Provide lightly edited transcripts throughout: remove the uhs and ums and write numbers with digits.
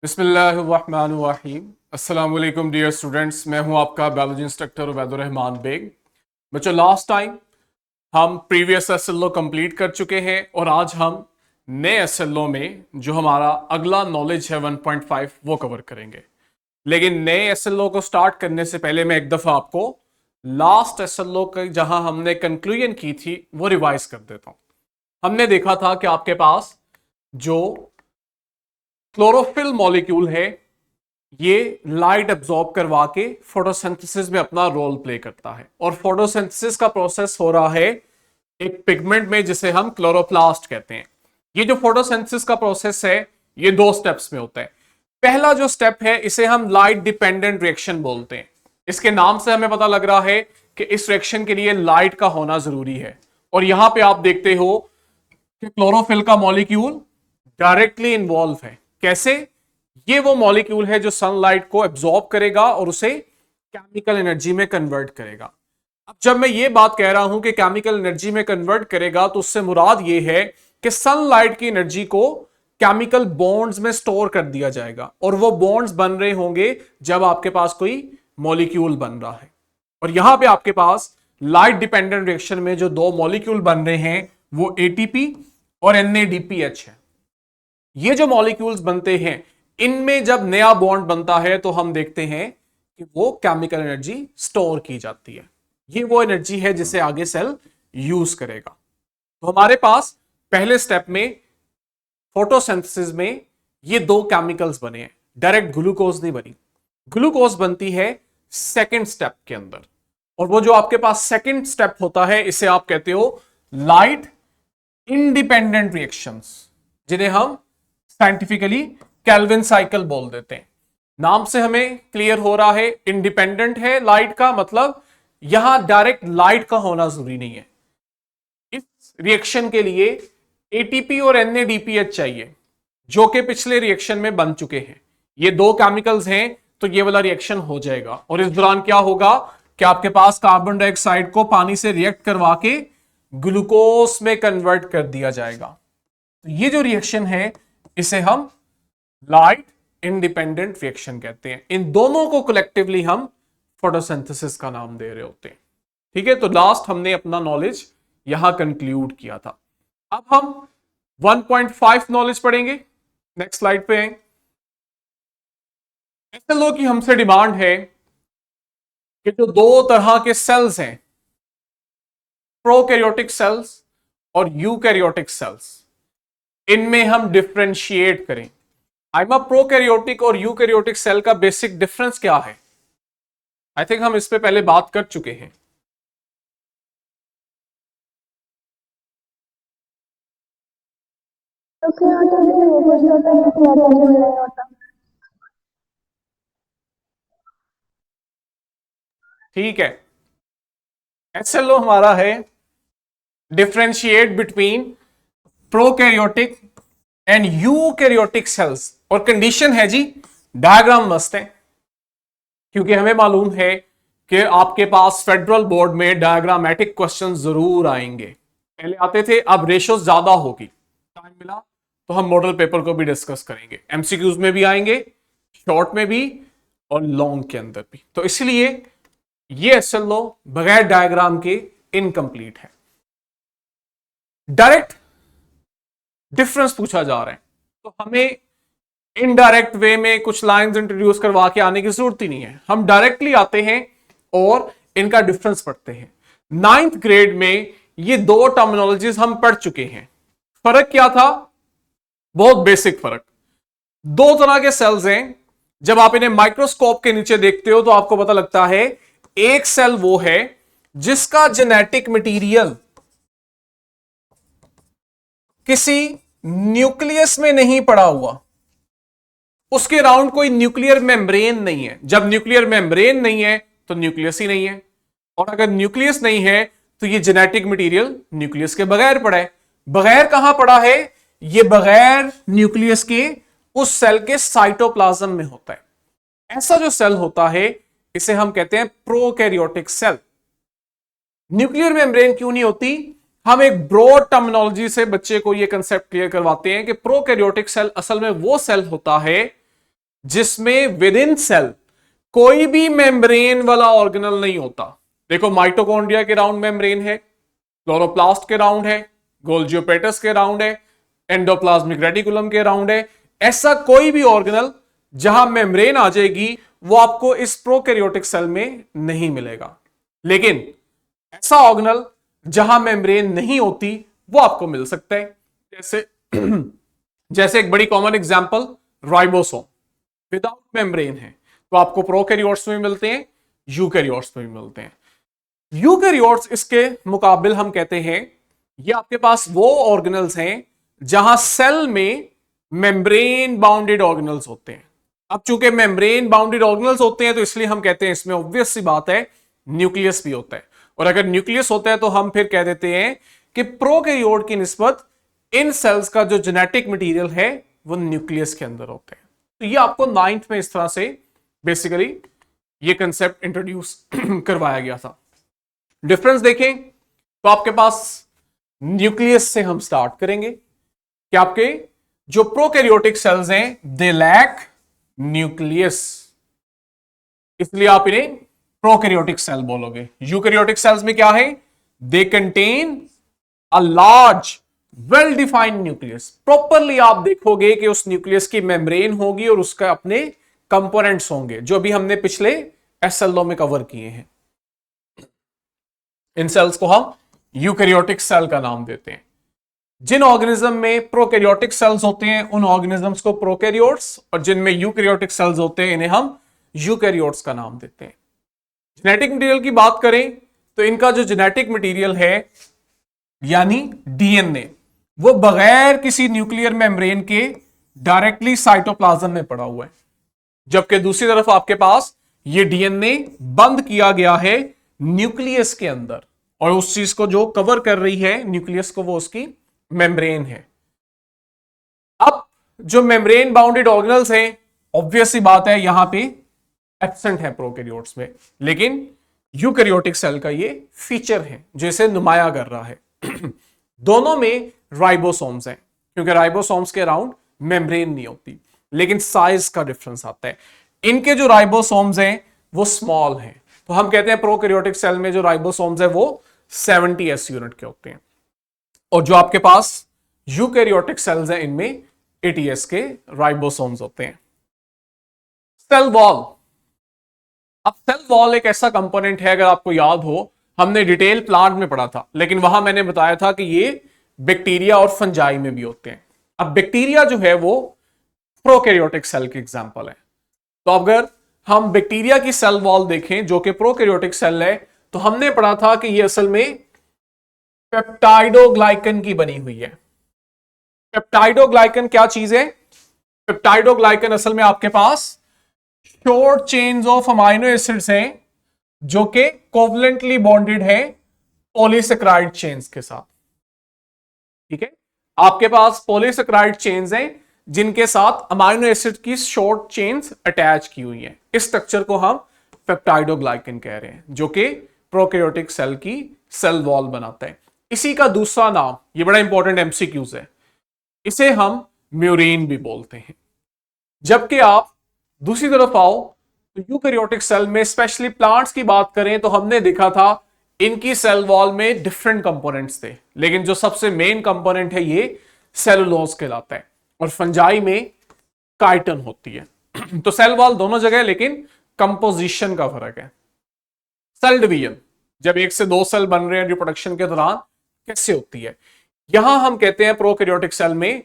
बिस्मिल्लाहिर्रहमानिर्रहीम। अस्सलाम वालेकुम डियर स्टूडेंट्स, मैं हूं आपका बायोलॉजी इंस्ट्रक्टर उबैदुर रहमान बेग। बच्चों, लास्ट टाइम हम प्रीवियस एसएलओ कंप्लीट कर चुके हैं और आज हम नए एसएलओ में जो हमारा अगला नॉलेज है 1.5 वो कवर करेंगे। लेकिन नए एसएलओ को स्टार्ट करने से पहले मैं एक दफा आपको लास्ट एसएलओ की जहां हमने कंक्लूजन की थी वो रिवाइज कर देता हूं। हमने देखा था कि आपके पास जो क्लोरोफिल मॉलिक्यूल है ये लाइट एब्जॉर्ब करवा के फोटोसिंथेसिस में अपना रोल प्ले करता है और फोटोसिंथेसिस का प्रोसेस हो रहा है एक पिगमेंट में जिसे हम क्लोरोप्लास्ट कहते हैं। ये जो फोटोसिंथेसिस का प्रोसेस है ये दो स्टेप्स में होता है। पहला जो स्टेप है इसे हम लाइट डिपेंडेंट रिएक्शन बोलते हैं। इसके नाम से हमें पता लग रहा है कि इस रिएक्शन के लिए लाइट का होना जरूरी है। और यहां पे आप देखते हो कि क्लोरोफिल का मॉलिक्यूल डायरेक्टली इन्वॉल्व है। कैसे? ये वो मॉलिक्यूल है जो सनलाइट को एब्जॉर्ब करेगा और उसे केमिकल एनर्जी में कन्वर्ट करेगा। अब जब मैं ये बात कह रहा हूं कि केमिकल एनर्जी में कन्वर्ट करेगा तो उससे मुराद ये है कि सनलाइट की एनर्जी को केमिकल बॉन्ड्स में स्टोर कर दिया जाएगा और वो बॉन्ड्स बन रहे होंगे जब आपके पास कोई मॉलिक्यूल बन रहा है। और यहां पे आपके पास लाइट डिपेंडेंट रिएक्शन में जो दो मॉलिक्यूल बन रहे हैं वो एटीपी और NADPH है। ये जो मॉलिक्यूल्स बनते हैं इनमें जब नया बॉन्ड बनता है तो हम देखते हैं कि वो केमिकल एनर्जी स्टोर की जाती है। ये वो एनर्जी है जिसे आगे सेल यूज करेगा। तो हमारे पास पहले स्टेप में फोटोसिंथेसिस में ये दो केमिकल्स बने हैं। डायरेक्ट ग्लूकोज नहीं बनी, ग्लूकोज बनती है सेकंड स्टेप के अंदर। और वो जो आपके पास सेकंड स्टेप होता है इसे आप कहते हो लाइट इंडिपेंडेंट रिएक्शंस, जिन्हें हम साइंटिफिकली केल्विन साइकिल बोल देते हैं। नाम से हमें क्लियर हो रहा है इंडिपेंडेंट है लाइट का, मतलब यहां डायरेक्ट लाइट का होना जरूरी नहीं है। इस रिएक्शन के लिए एटीपी और NADPH चाहिए जो कि पिछले रिएक्शन में बन चुके हैं। ये दो केमिकल्स हैं तो ये वाला रिएक्शन हो जाएगा। और इस दौरान क्या होगा कि आपके पास कार्बन डाइऑक्साइड को पानी से रिएक्ट करवा के ग्लूकोज में कन्वर्ट कर दिया जाएगा। तो ये जो रिएक्शन है इसे हम लाइट इंडिपेंडेंट रिएक्शन कहते हैं। इन दोनों को कलेक्टिवली हम फोटोसिंथेसिस का नाम दे रहे होते हैं। ठीक है, तो लास्ट हमने अपना नॉलेज यहां कंक्लूड किया था। अब हम 1.5 नॉलेज पढ़ेंगे। नेक्स्ट स्लाइड पे हैं। एसएलओ की हमसे डिमांड है कि जो दो तरह के सेल्स हैं, प्रोकैरियोटिक सेल्स और यूकैरियोटिक सेल्स, इनमें हम डिफरेंशिएट करें। प्रोकैरियोटिक और यूकैरियोटिक सेल का बेसिक डिफरेंस क्या है? आई थिंक हम इस पे पहले बात कर चुके हैं। ठीक है, एसएलओ हमारा है differentiate between prokaryotic and eukaryotic cells. और कंडीशन है जी डायग्राम मस्त है, क्योंकि हमें मालूम है कि आपके पास फेडरल बोर्ड में डायग्रामेटिक क्वेश्चन जरूर आएंगे। पहले आते थे, अब रेशो ज्यादा होगी। टाइम मिला तो हम मॉडल पेपर को भी डिस्कस करेंगे। MCQs में भी आएंगे, शॉर्ट में भी और लॉन्ग के अंदर भी। तो इसलिए ये एसएलओ बगैर डायग्राम के इनकम्प्लीट है। डायरेक्ट डिफरेंस पूछा जा रहा है तो हमें इनडायरेक्ट वे में कुछ लाइंस इंट्रोड्यूस करवा के आने की जरूरत ही नहीं है। हम डायरेक्टली आते हैं और इनका डिफरेंस पढ़ते हैं। 9th ग्रेड में ये दो टर्मिनोलॉजीज हम पढ़ चुके हैं। फर्क क्या था? बहुत बेसिक फर्क। दो तरह के सेल्स हैं, जब आप इन्हें माइक्रोस्कोप के नीचे देखते हो तो आपको पता लगता है एक सेल वो है जिसका जेनेटिक मटेरियल किसी न्यूक्लियस में नहीं पड़ा हुआ, उसके अराउंड कोई न्यूक्लियर मेम्ब्रेन नहीं है। जब न्यूक्लियर मेम्ब्रेन नहीं है तो न्यूक्लियस ही नहीं है, और अगर न्यूक्लियस नहीं है तो ये जेनेटिक मटेरियल न्यूक्लियस के बगैर पड़ा है। बगैर कहां पड़ा है? ये बगैर न्यूक्लियस के उस सेल के साइटोप्लाज्म में होता है। ऐसा जो सेल होता है इसे हम कहते हैं प्रोकैरियोटिक सेल। न्यूक्लियर मेम्ब्रेन क्यों नहीं होती? हम एक ब्रॉड टर्मिनोलॉजी से बच्चे को यह कंसेप्ट क्लियर करवाते हैं कि प्रोकैरियोटिक सेल असल में वो सेल होता है जिसमें विद इन सेल कोई भी मेम्ब्रेन वाला ऑर्गेनल नहीं होता। देखो माइटोकॉन्ड्रिया के राउंड मेम्ब्रेन है, क्लोरोप्लास्ट के राउंड है, गोल्गी ऑपरेटस के राउंड है, एंडोप्लाज्मिक रेटिकुलम के राउंड है। ऐसा कोई भी ऑर्गेनल जहां मेम्ब्रेन आ जाएगी वो आपको इस प्रोकैरियोटिक सेल में नहीं मिलेगा। लेकिन ऐसा ऑर्गेनल जहां मेम्ब्रेन नहीं होती वो आपको मिल सकता है। जैसे जैसे एक बड़ी common example ribosome without membrane है, तो आपको प्रोकैरियोट्स में मिलते हैं, यूकैरियोट्स में भी मिलते हैं। यूकैरियोट्स इसके मुकाबिल हम कहते हैं ये आपके पास वो ऑर्गेनल्स हैं जहां सेल में मेम्ब्रेन बाउंडेड ऑर्गेनल्स होते हैं। अब चूंकि मेम्ब्रेन बाउंडेड ऑर्गेनल्स होते हैं तो इसलिए हम कहते हैं इसमें ऑब्वियस सी बात है न्यूक्लियस भी होता है। और अगर न्यूक्लियस होता है तो हम फिर कह देते हैं कि प्रोकैरियोट की निस्बत इन सेल्स का जो जेनेटिक मटेरियल है वो न्यूक्लियस के अंदर होते हैं। तो ये आपको 9th में इस तरह से बेसिकली ये कंसेप्ट इंट्रोड्यूस करवाया गया था। डिफरेंस देखें तो आपके पास न्यूक्लियस से हम स्टार्ट करेंगे कि आपके जो प्रोकैरियोटिक सेल्स हैं दे लैक न्यूक्लियस, इसलिए आप इन्हें प्रोकैरियोटिक सेल बोलोगे। यूकैरियोटिक सेल्स में क्या है, they contain a large well defined nucleus. Properly आप देखोगे कि उस न्यूक्लियस की मेम्ब्रेन होगी और उसका अपने कंपोनेंट्स होंगे जो भी हमने पिछले एसएलओ में कवर किए हैं। इन सेल्स को हम यूकैरियोटिक सेल का नाम देते हैं। जिन ऑर्गेनिज्म में प्रोकैरियोटिक सेल्स होते हैं उन ऑर्गेनिजम्स को प्रोकैरियोट्स, और जिनमें यूकैरियोटिक सेल्स होते हैं इन्हें हम यूकैरियोट्स का नाम देते हैं। जेनेटिक मटेरियल की बात करें तो इनका जो जेनेटिक मटेरियल है यानी डीएनए वो बगैर किसी न्यूक्लियर मेम्ब्रेन के डायरेक्टली साइटोप्लाज्म में पड़ा हुआ है, जबकि दूसरी तरफ आपके पास ये डीएनए बंद किया गया है न्यूक्लियस के अंदर, और उस चीज को जो कवर कर रही है न्यूक्लियस को वो उसकी मेम्ब्रेन है। अब जो मेम्ब्रेन बाउंडेड ऑर्गेनल्स हैं ऑब्वियस सी बात है यहां पे एब्सेंट है प्रोकैरियोट्स में, लेकिन यूकैरियोटिक सेल का ये फीचर है जो इसे नुमाया कर रहा है। दोनों में राइबोसोम्स हैं, क्योंकि राइबोसोम्स के अराउंड मेम्ब्रेन नहीं होती, लेकिन साइज का डिफरेंस आता है। इनके जो राइबोसोम्स हैं वो स्मॉल हैं, तो हम कहते हैं प्रोकैरियोटिक सेल में जो राइबोसोम्स है वो 70s यूनिट के होते हैं, और जो आपके पास यूकैरियोटिक सेल्स हैं इनमें 80s के राइबोसोम्स होते हैं। सेल वॉल, अब सेल वॉल एक ऐसा कंपोनेंट है, अगर आपको याद हो हमने डिटेल प्लांट में पढ़ा था, लेकिन वहां मैंने बताया था कि ये बैक्टीरिया और फंजाई में भी होते हैं। अब बैक्टीरिया जो है वो प्रोकैरियोटिक सेल की एग्जांपल है, तो अगर हम बैक्टीरिया की सेल वॉल देखें जो कि प्रोकैरियोटिक सेल है, तो हमने पढ़ा था कि ये असल में पेप्टाइडोग्लाइकन की बनी हुई है। पेप्टाइडोग्लाइकन क्या चीज है, पेप्टाइडोग्लाइकन असल में आपके पास short chains of amino acids हैं जो कि कोवलेंटली बॉन्डेड है पॉलीसेकेराइड चेन्स के साथ। ठीक है, आपके पास पॉलीसेकेराइड चेन्स हैं जिनके साथ अमाइनो एसिड की शॉर्ट चेन्स अटैच की हुई हैं। इस स्ट्रक्चर को हम पेप्टाइडोग्लाइकन कह रहे हैं जो कि प्रोकैरियोटिक सेल की सेल वॉल बनाता है। इसी का दूसरा नाम, ये बड़ा इंपॉर्टेंट एमसीक्यूज है, इसे हम म्यूरेन भी बोलते हैं। जबकि आप दूसरी तरफ आओ तो यूकैरियोटिक सेल में स्पेशली प्लांट्स की बात करें तो हमने देखा था इनकी सेल वॉल में डिफरेंट कंपोनेंट्स थे, लेकिन जो सबसे मेन कंपोनेंट है ये सेलुलोज कहलाता है, और फंजाई में काइटन होती है। तो सेल वॉल दोनों जगह, लेकिन कंपोजिशन का फर्क है। सेल डिवीजन, जब 1 से 2 सेल बन रहे हैं रिप्रोडक्शन के दौरान, कैसे होती है, यहां हम कहते हैं प्रोकैरियोटिक सेल में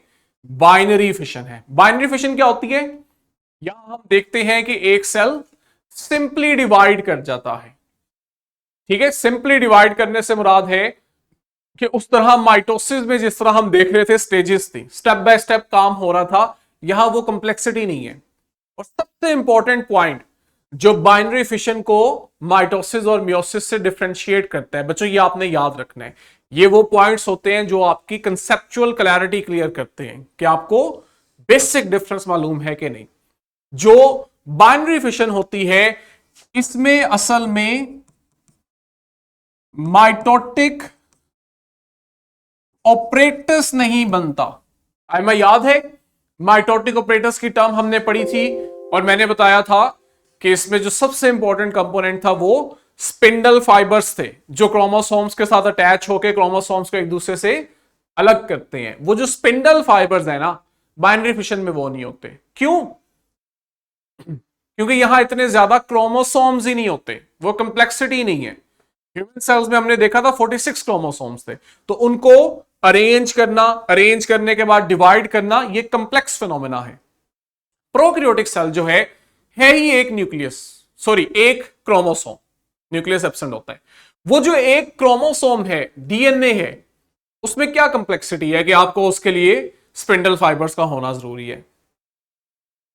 बाइनरी फिशन है। बाइनरी फिशन क्या होती है, यहां हम देखते हैं कि एक सेल सिंपली डिवाइड कर जाता है। ठीक है, सिंपली डिवाइड करने से मुराद है कि उस तरह माइटोसिस में जिस तरह हम देख रहे थे स्टेजेस थी, स्टेप बाय स्टेप काम हो रहा था, यहां वो कंप्लेक्सिटी नहीं है। और सबसे इंपॉर्टेंट पॉइंट जो बाइनरी फिशन को माइटोसिस और मियोसिस से डिफरेंशिएट करता है, बच्चों ये आपने याद रखना है, ये वो पॉइंट्स होते हैं जो आपकी कंसेप्चुअल क्लैरिटी क्लियर करते हैं कि आपको बेसिक डिफरेंस मालूम है कि नहीं। जो बाइनरी फिशन होती है इसमें असल में माइटोटिक ऑपरेटस नहीं बनता। हमें याद है माइटोटिक ऑपरेटस की टर्म हमने पढ़ी थी और मैंने बताया था कि इसमें जो सबसे इंपॉर्टेंट कंपोनेंट था वो स्पिंडल फाइबर्स थे, जो क्रोमोसोम्स के साथ अटैच होकर क्रोमोसोम्स को एक दूसरे से अलग करते हैं। वो जो स्पिंडल फाइबर्स है ना, बाइनरी फिशन में वो नहीं होते। क्यों? क्योंकि यहां इतने ज्यादा क्रोमोसोम्स ही नहीं होते, वो कंप्लेक्सिटी नहीं है। ह्यूमन सेल्स में हमने देखा था 46 क्रोमोसोम्स थे, तो उनको अरेंज करना, अरेंज करने के बाद डिवाइड करना, ये कंप्लेक्स फिनोमेना है। प्रोकैरियोटिक सेल जो है ही एक न्यूक्लियस, सॉरी एक क्रोमोसोम, न्यूक्लियस एब्सेंट होता है। वो जो एक क्रोमोसोम है, डीएनए है, उसमें क्या कंप्लेक्सिटी है कि आपको उसके लिए स्पिंडल फाइबर्स का होना जरूरी है।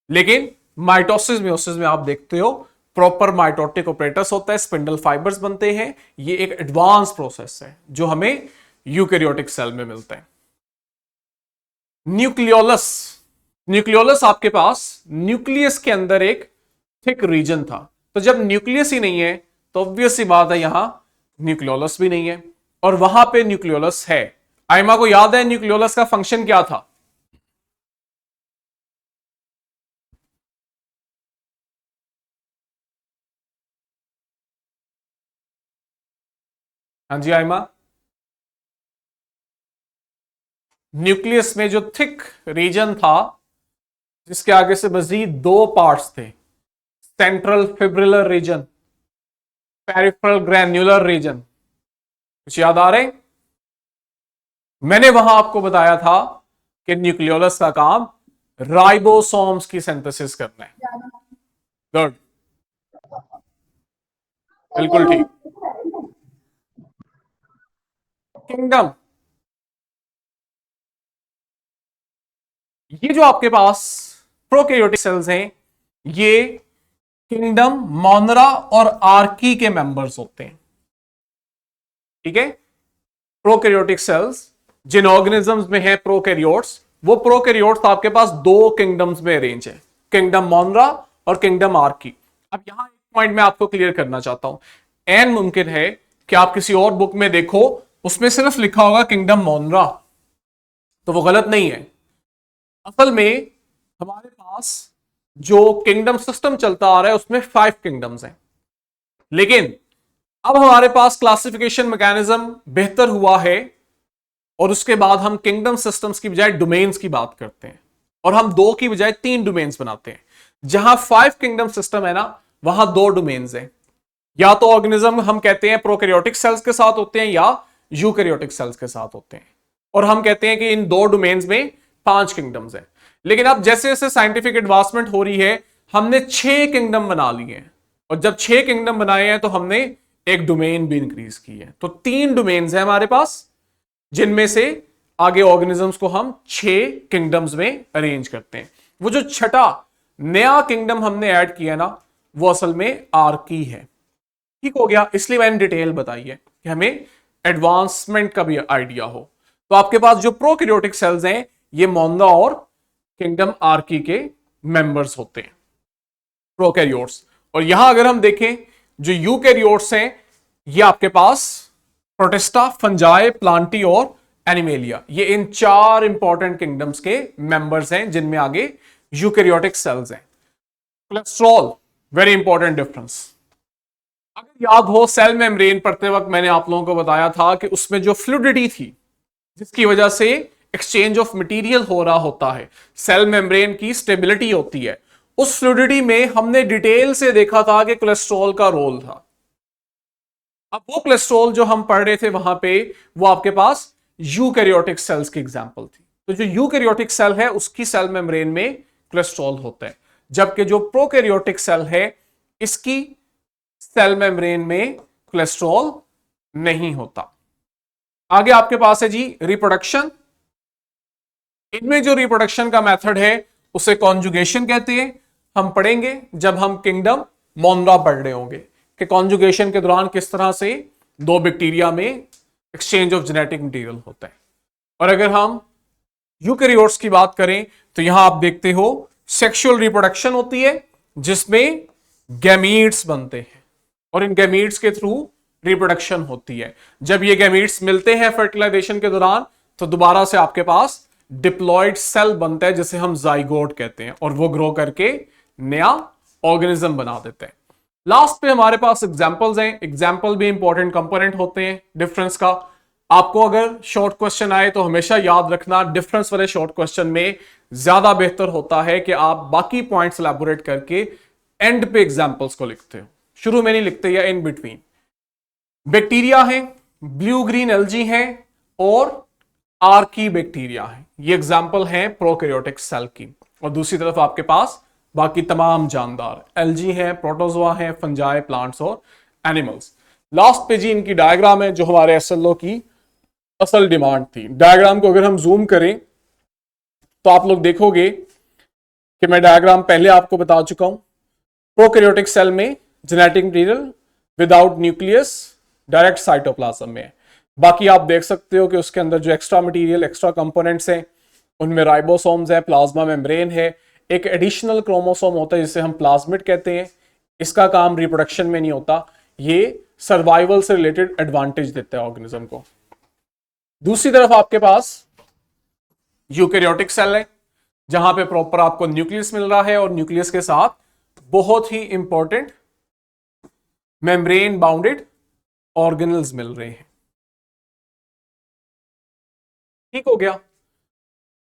लेकिन माइटोसिस मियोसिस में आप देखते हो प्रॉपर माइटोटिक ऑपरेटर्स होता है, स्पिंडल फाइबर्स बनते हैं। ये एक एडवांस प्रोसेस है जो हमें यूकैरियोटिक सेल में मिलता है। न्यूक्लियोलस, न्यूक्लियोलस आपके पास न्यूक्लियस के अंदर एक थिक रीजन था। तो जब न्यूक्लियस ही नहीं है तो ऑब्वियस सी बात है यहां न्यूक्लियोलस भी नहीं है, और वहां पे न्यूक्लियोलस है। आइमा को याद है न्यूक्लियोलस का फंक्शन क्या था? हाँ जी आइमा। न्यूक्लियस में जो थिक रीजन था, जिसके आगे से मजीद दो पार्ट्स थे, central fibrillar region, peripheral granular region, कुछ याद आ रहे? मैंने वहां आपको बताया था कि न्यूक्लियोलस का काम राइबोसोम्स की सिंथेसिस करना है। गुड, बिल्कुल ठीक। किंगडम, ये जो आपके पास प्रोकैरियोटिक सेल्स हैं, ये किंगडम मोनरा और आर्की के मेंबर्स होते हैं। ठीक है, प्रोकैरियोटिक सेल्स जिन ऑर्गेनिजम्स में है प्रोकैरियोट्स, वो प्रोकैरियोट्स आपके पास दो किंगडम्स में अरेंज है, किंगडम मोनरा और किंगडम आर्की। अब यहां एक पॉइंट मैं आपको क्लियर करना चाहता हूं। एन मुमकिन है कि आप किसी और बुक में देखो, उसमें सिर्फ लिखा होगा किंगडम मोनरा, तो वो गलत नहीं है। असल में हमारे पास जो किंगडम सिस्टम चलता आ रहा है उसमें 5 किंगडम्स हैं, लेकिन अब हमारे पास क्लासिफिकेशन मैकेनिज्म बेहतर हुआ है और उसके बाद हम किंगडम सिस्टम्स की बजाय डोमेन्स की बात करते हैं, और हम 2 की बजाय 3 डोमेन्स बनाते हैं। जहां 5 किंगडम सिस्टम है ना, वहां 2 डोमेन्स हैं। या तो ऑर्गेनिज्म हम कहते हैं प्रोकैरियोटिक सेल्स के साथ होते हैं या यूकैरियोटिक सेल्स के साथ होते हैं, और हम कहते हैं कि इन 2 डोमेन्स में 5 किंगडम्स हैं। लेकिन अब जैसे जैसे साइंटिफिक एडवांसमेंट हो रही है, हमने 6 किंगडम बना लिए हैं, और जब 6 किंगडम बनाए हैं तो हमने एक डोमेन भी इंक्रीज की है। तो 3 डोमेन्स हैं हमारे पास, जिनमें से आगे ऑर्गेनिजम्स को हम 6 किंगडम्स में अरेंज करते हैं। वो जो छठा नया किंगडम हमने ऐड किया ना, वो असल में आर्की है। ठीक हो गया, इसलिए मैंने डिटेल बताई है कि हमें एडवांसमेंट का भी आइडिया हो। तो आपके पास जो प्रोकैरियोटिक सेल्स हैं, ये मोनरा और किंगडम आर्की के मेंबर्स होते हैं, प्रोकैरियोट्स। और यहां अगर हम देखें, जो यूकैरियोट्स हैं, ये आपके पास प्रोटिस्टा, फंजाई, प्लांटी और एनिमेलिया, ये इन 4 इंपॉर्टेंट किंगडम्स के मेंबर्स हैं, जिनमें आगे यूकैरियोटिक सेल्स हैं। Cholesterol, very important difference. अगर याद हो, सेल मेम्ब्रेन पढ़ते वक्त मैंने आप लोगों को बताया था कि उसमें जो फ्लूइडिटी थी, जिसकी वजह से एक्सचेंज ऑफ मटेरियल हो रहा होता है, सेल मेम्ब्रेन की स्टेबिलिटी होती है, उस फ्लूइडिटी में हमने डिटेल से देखा था कि कोलेस्ट्रॉल का रोल था। अब वो कोलेस्ट्रॉल जो हम पढ़ रहे थे वहां पे, वो आपके पास यूकैरियोटिक सेल्स की एग्जांपल थी। तो जो यूकैरियोटिक सेल है उसकी सेल मेम्ब्रेन में कोलेस्ट्रॉल होता है, जबकि जो प्रोकैरियोटिक सेल है इसकी सेल मेम्ब्रेन में कोलेस्ट्रॉल नहीं होता। आगे आपके पास है जी रिप्रोडक्शन। इनमें जो रिप्रोडक्शन का मेथड है उसे कॉन्जुगेशन कहते हैं। हम पढ़ेंगे जब हम किंगडम मोनरा पढ़ रहे होंगे कि कॉन्जुगेशन के दौरान किस तरह से 2 बैक्टीरिया में एक्सचेंज ऑफ जेनेटिक मटेरियल होता है। और अगर हम यूकैरियोट्स की बात करें तो यहां आप देखते हो सेक्सुअल रिप्रोडक्शन होती है, जिसमें गैमीट्स बनते हैं, और इन गैमीट्स के थ्रू रिप्रोडक्शन होती है। जब ये गैमीट्स मिलते हैं फर्टिलाइजेशन के दौरान, तो दोबारा से आपके पास डिप्लॉयड सेल बनता है, जिसे हम जाइगोट कहते हैं, और वो ग्रो करके नया ऑर्गेनिज्म बना देते हैं। लास्ट पे हमारे पास एग्जाम्पल्स हैं। एग्जाम्पल भी इंपॉर्टेंट कंपोनेंट होते हैं डिफरेंस का। आपको अगर शॉर्ट क्वेश्चन आए तो हमेशा याद रखना, डिफरेंस वाले शॉर्ट क्वेश्चन में ज्यादा बेहतर होता है कि आप बाकी पॉइंट्स एलैबोरेट करके एंड पे एग्जाम्पल्स को लिखते हो, शुरू में नहीं लिखते या इन बिटवीन। बैक्टीरिया है, ब्लू ग्रीन एल्जी है और आर्की बैक्टीरिया है। ये एग्जाम्पल है प्रोकैरियोटिक सेल की। और दूसरी तरफ आपके पास बाकी तमाम जानदार एल्जी है, प्रोटोजोआ है, फंजाई, प्लांट्स और एनिमल्स। लास्ट पे जी इनकी डायग्राम है जो हमारे एसएलओ की असल डिमांड थी। डायग्राम को अगर हम जूम करें तो आप लोग देखोगे कि मैं डायग्राम पहले आपको बता चुका हूं। प्रोकैरियोटिक सेल में genetic material without nucleus direct cytoplasm में है। बाकी आप देख सकते हो कि उसके अंदर जो एक्स्ट्रा मटेरियल, एक्स्ट्रा कंपोनेंट्स हैं, उनमें राइबोसोम्स है, प्लाज्मा मेम्ब्रेन है, एक एडिशनल क्रोमोसोम होता है जिसे हम प्लाज्मिड कहते हैं। इसका काम रिप्रोडक्शन में नहीं होता, ये सर्वाइवल से रिलेटेड एडवांटेज देता है ऑर्गेनिज्म को। दूसरी तरफ आपके पास यूकैरियोटिक सेल है जहां पे प्रॉपर आपको न्यूक्लियस मिल रहा है और न्यूक्लियस के साथ बहुत ही इंपॉर्टेंट मेम्ब्रेन बाउंडेड ऑर्गेनल्स मिल रहे हैं। ठीक हो गया,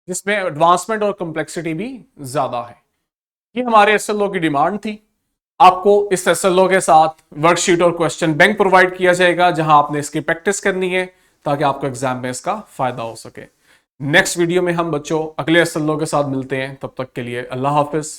जिसमें एडवांसमेंट और कॉम्प्लेक्सिटी भी ज्यादा है। ये हमारे एसएलओ की डिमांड थी। आपको इस एसएलओ के साथ वर्कशीट और क्वेश्चन बैंक प्रोवाइड किया जाएगा जहां आपने इसकी प्रैक्टिस करनी है ताकि आपको एग्जाम में इसका फायदा हो सके। नेक्स्ट वीडियो में हम बच्चों अगले एसएलओ के साथ मिलते हैं, तब तक के लिए अल्लाह हाफिज।